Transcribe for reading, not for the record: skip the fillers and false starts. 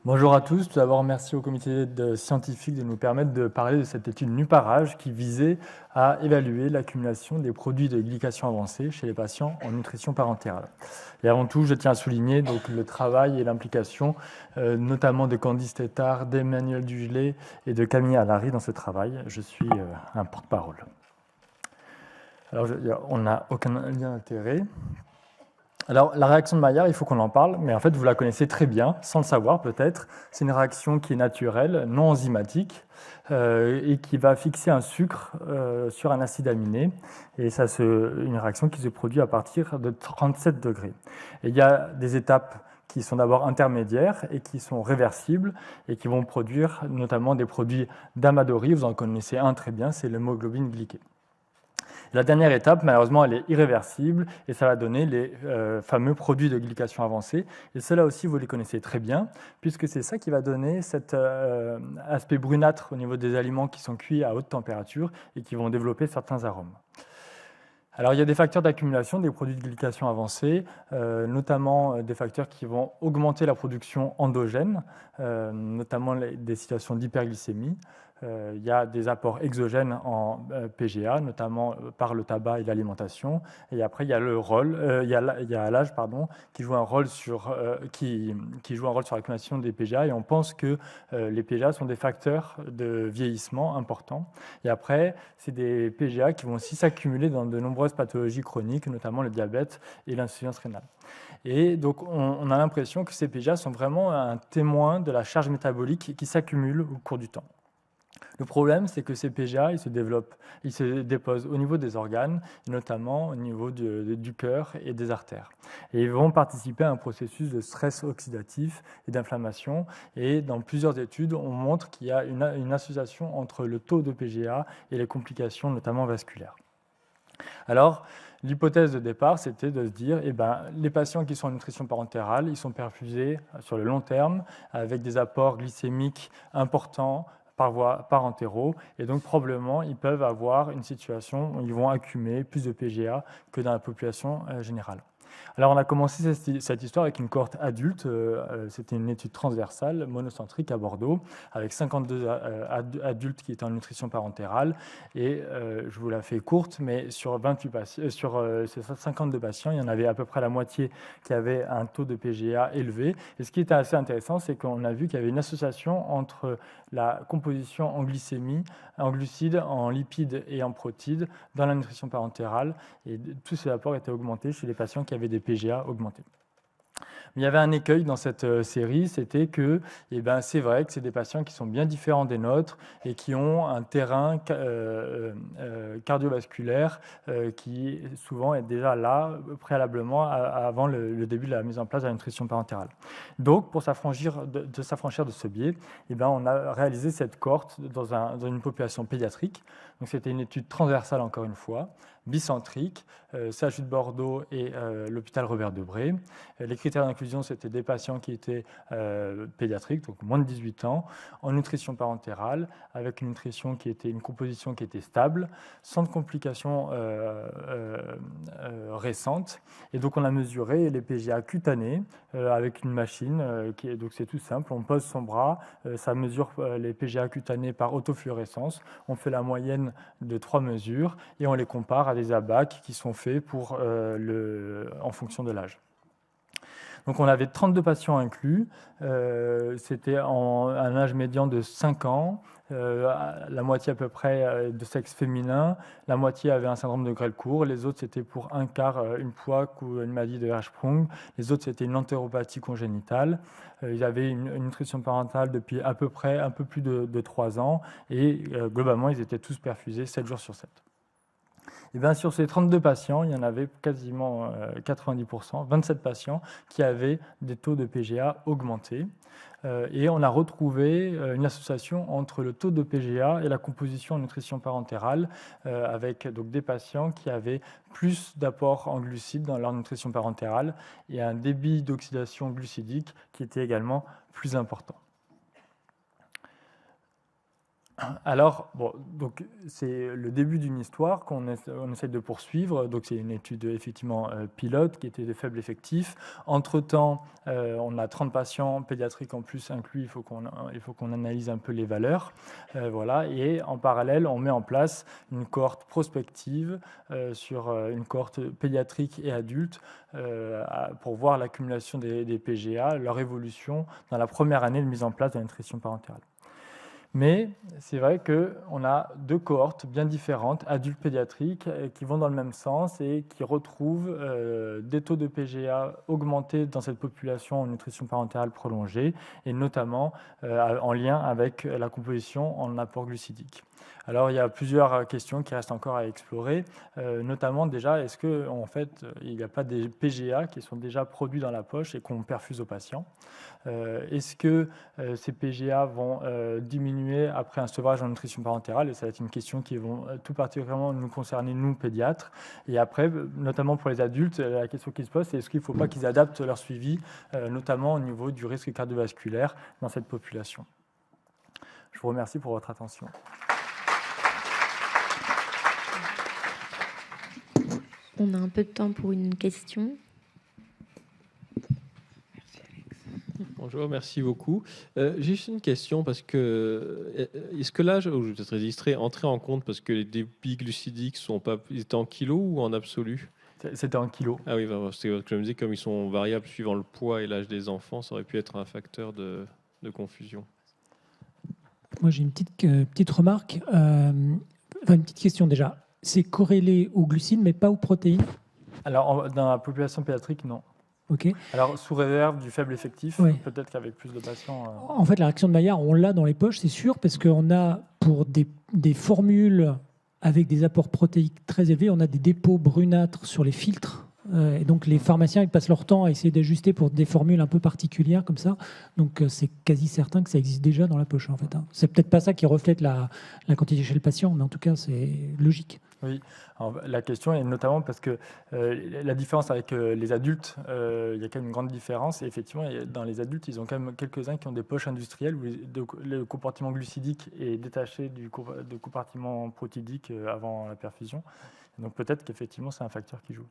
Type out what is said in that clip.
Bonjour à tous. Tout d'abord, merci au comité scientifique de nous permettre de parler de cette étude NUPARAGE qui visait à évaluer l'accumulation des produits de glycation avancée chez les patients en nutrition parentérale. Et avant tout, je tiens à souligner donc, le travail et l'implication notamment de Candice Tétard, d'Emmanuel Dugelet et de Camille Allary dans ce travail. Je suis un porte-parole. Alors, on n'a aucun lien d'intérêt. Alors, la réaction de Maillard, il faut qu'on en parle, mais en fait, vous la connaissez très bien, sans le savoir peut-être. C'est une réaction qui est naturelle, non enzymatique, et qui va fixer un sucre sur un acide aminé. Et ça, c'est une réaction qui se produit à partir de 37 degrés. Et il y a des étapes qui sont d'abord intermédiaires et qui sont réversibles et qui vont produire notamment des produits d'Amadori. Vous en connaissez un très bien, c'est l'hémoglobine glyquée. La dernière étape, malheureusement, elle est irréversible et ça va donner les fameux produits de glycation avancée. Et ceux-là aussi, vous les connaissez très bien, puisque c'est ça qui va donner cet aspect brunâtre au niveau des aliments qui sont cuits à haute température et qui vont développer certains arômes. Alors, il y a des facteurs d'accumulation des produits de glycation avancée, notamment des facteurs qui vont augmenter la production endogène, notamment des situations d'hyperglycémie. Il y a des apports exogènes en PGA, notamment par le tabac et l'alimentation. Et après, il y a l'âge qui joue un rôle sur l'accumulation des PGA. Et on pense que les PGA sont des facteurs de vieillissement importants. Et après, c'est des PGA qui vont aussi s'accumuler dans de nombreuses pathologies chroniques, notamment le diabète et l'insuffisance rénale. Et donc, on a l'impression que ces PGA sont vraiment un témoin de la charge métabolique qui s'accumule au cours du temps. Le problème, c'est que ces PGA, ils se déposent au niveau des organes, notamment au niveau du cœur et des artères. Et ils vont participer à un processus de stress oxydatif et d'inflammation. Et dans plusieurs études, on montre qu'il y a une association entre le taux de PGA et les complications, notamment vasculaires. Alors, l'hypothèse de départ, c'était de se dire, les patients qui sont en nutrition parentérale, ils sont perfusés sur le long terme avec des apports glycémiques importants, par voie parentéro, et donc probablement ils peuvent avoir une situation où ils vont accumuler plus de PGA que dans la population générale. Alors on a commencé cette histoire avec une cohorte adulte, c'était une étude transversale, monocentrique à Bordeaux, avec 52 adultes qui étaient en nutrition parentérale, et je vous la fais courte, mais sur ces 52 patients, il y en avait à peu près la moitié qui avaient un taux de PGA élevé, et ce qui était assez intéressant, c'est qu'on a vu qu'il y avait une association entre la composition en glycémie, en glucides, en lipides et en protides dans la nutrition parentérale, et tous ces apports étaient augmentés chez les patients qui avaient des PGA augmentés. Mais il y avait un écueil dans cette série, c'était que c'est vrai que c'est des patients qui sont bien différents des nôtres et qui ont un terrain cardiovasculaire qui souvent est déjà là préalablement avant le début de la mise en place de la nutrition parentérale. Donc, pour s'affranchir de ce biais, on a réalisé cette cohorte dans une population pédiatrique. Donc, c'était une étude transversale, encore une fois, bicentrique, CHU de Bordeaux et l'hôpital Robert Debré. Les critères d'inclusion, c'était des patients qui étaient pédiatriques, donc moins de 18 ans, en nutrition parentérale, avec une nutrition qui était une composition qui était stable, sans complications récentes. Et donc on a mesuré les PGA cutanés avec une machine, donc c'est tout simple, on pose son bras, ça mesure les PGA cutanés par autofluorescence, on fait la moyenne de 3 mesures et on les compare à des ABAC qui sont faits en fonction de l'âge. Donc on avait 32 patients inclus, c'était un âge médian de 5 ans, la moitié à peu près de sexe féminin, la moitié avait un syndrome de Grelle-Cour, les autres c'était pour un quart une POAC ou une maladie de Hirschsprung, les autres c'était une entéropathie congénitale, ils avaient une nutrition parentale depuis à peu près un peu plus de 3 ans et globalement ils étaient tous perfusés 7 jours sur 7. Et sur ces 32 patients, il y en avait quasiment 90%, 27 patients qui avaient des taux de PGA augmentés. Et on a retrouvé une association entre le taux de PGA et la composition en nutrition parentérale, avec donc des patients qui avaient plus d'apport en glucides dans leur nutrition parentérale et un débit d'oxydation glucidique qui était également plus important. Alors, bon, donc c'est le début d'une histoire on essaie de poursuivre. Donc c'est une étude effectivement pilote qui était de faible effectif. Entre-temps, on a 30 patients pédiatriques en plus inclus. Il faut qu'on analyse un peu les valeurs. Voilà. Et en parallèle, on met en place une cohorte prospective sur une cohorte pédiatrique et adulte pour voir l'accumulation des PGA, leur évolution dans la première année de mise en place de la nutrition parentale. Mais c'est vrai qu'on a deux cohortes bien différentes, adultes pédiatriques, qui vont dans le même sens et qui retrouvent des taux de PGA augmentés dans cette population en nutrition parentale prolongée, et notamment en lien avec la composition en apport glucidique. Alors, il y a plusieurs questions qui restent encore à explorer, notamment déjà, est-ce qu'en fait, il n'y a pas des PGA qui sont déjà produits dans la poche et qu'on perfuse aux patients? Est-ce que ces PGA vont diminuer après un sevrage en nutrition parentale? Et ça va être une question qui va tout particulièrement nous concerner, nous, pédiatres. Et après, notamment pour les adultes, la question qui se pose, c'est est-ce qu'il ne faut pas qu'ils adaptent leur suivi, notamment au niveau du risque cardiovasculaire dans cette population? Je vous remercie pour votre attention. On a un peu de temps pour une question. Bonjour, merci beaucoup. J'ai juste une question parce que est-ce que l'âge, je vais peut-être registrer, entrer en compte parce que les débits glucidiques étaient en kilos ou en absolu? C'était en kilos. Ah oui, c'est ce que je me disais, comme ils sont variables suivant le poids et l'âge des enfants, ça aurait pu être un facteur de confusion. Moi, j'ai une petite remarque, une petite question déjà. C'est corrélé aux glucides, mais pas aux protéines? Alors, dans la population pédiatrique, non. Okay. Alors, sous réserve du faible effectif, oui. Peut-être qu'avec plus de patients... En fait, la réaction de Maillard, on l'a dans les poches, c'est sûr, parce qu'on a pour des formules avec des apports protéiques très élevés, on a des dépôts brunâtres sur les filtres. Et donc, les pharmaciens ils passent leur temps à essayer d'ajuster pour des formules un peu particulières comme ça. Donc, c'est quasi certain que ça existe déjà dans la poche, en fait. C'est peut-être pas ça qui reflète la quantité chez le patient, mais en tout cas, c'est logique. Oui, alors, la question est notamment parce que la différence avec les adultes, il y a quand même une grande différence. Et effectivement, dans les adultes, ils ont quand même quelques-uns qui ont des poches industrielles où le compartiment glucidique est détaché du compartiment protidique avant la perfusion. Donc peut-être qu'effectivement, c'est un facteur qui joue.